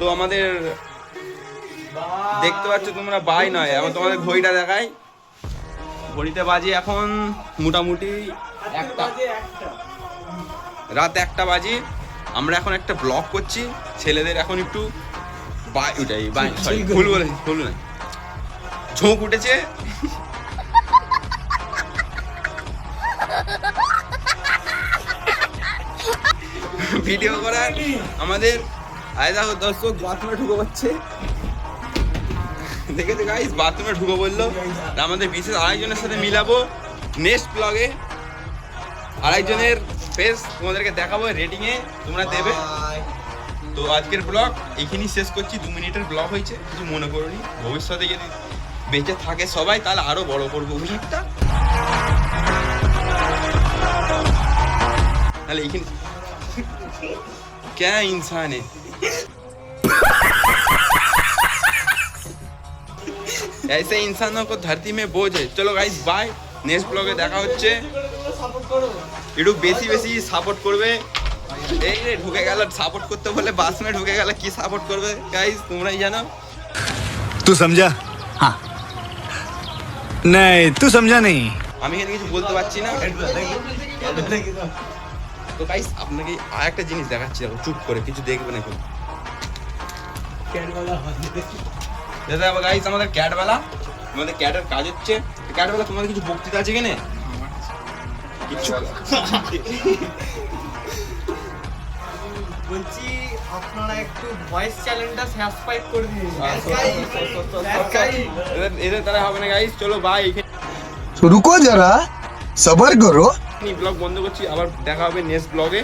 তো আমাদের দেখতে পাচ্ছ তোমরা বাই নয়, এখন তোমাদের ঘড়িটা দেখাই। ঘড়িতে বাজে এখন মোটামুটি রাত 1টা বাজে। আমরা এখন একটা ব্লগ করছি, ছেলেদের এখন একটু ভুল না, ঝোঁক উঠেছে। ভিডিও করার আমাদের আয়দা দর্শক বাথরুমে ঢুকে পড়ছে, দেখেছো গাইস, বাথরুমে ঢুকে বললো। আমাদের বিশেষ আরেকজনের সাথে মিলাবো নেক্সট ব্লগে, আরেকজনের ফেস তোমাদেরকে দেখাবো রেটিংয়ে, তোমরা দেবে। তো আজকের ব্লগ এইখানেই শেষ করছি, 2 মিনিটের ব্লগ হয়েছে, কিছু মনে করোনি। ভবিষ্যতে যদি বেঁচে থাকে সবাই তাহলে আরো বড় করবো ব্লগটা। তাহলে এইখানে क्या इंसान है ऐसे इंसानों को धरती में बोझ है। चलो गाइस बाय, नेक्स्ट ब्लॉगे দেখা হচ্ছে। একটু বেশি বেশি সাপোর্ট করবে। এই রে ঢুকে গেল সাপোর্ট করতে বলে, বাথরুমে ঢুকে গেল, কি সাপোর্ট করবে গাইস তোমরাই জানো। तू समझा? हाँ नहीं तू समझा नहीं। আমি এখানে কিছু বলতে পারছি না। তো গাইস আপনাকে আরেকটা জিনিস দেখাচ্ছি, দেখো চুপ করে কিছু দেখবেন এখন। দাদা গাইস আমাদের ক্যাটবেলা, আমাদের ক্যাটের কাজ হচ্ছে। ক্যাটবেলা তোমাদের কিছু বক্তৃতা আছে কিনে? কিছু বলছি আপনারা একটু ভয়েস চ্যানেলটা সাবস্ক্রাইব করে দিন। এদের তারা হবে না গাইস, চলো বাই। रुको जरा सबर करो। ব্লগ বন্ধ করছি, আবার দেখা হবে নেক্সট ব্লগে।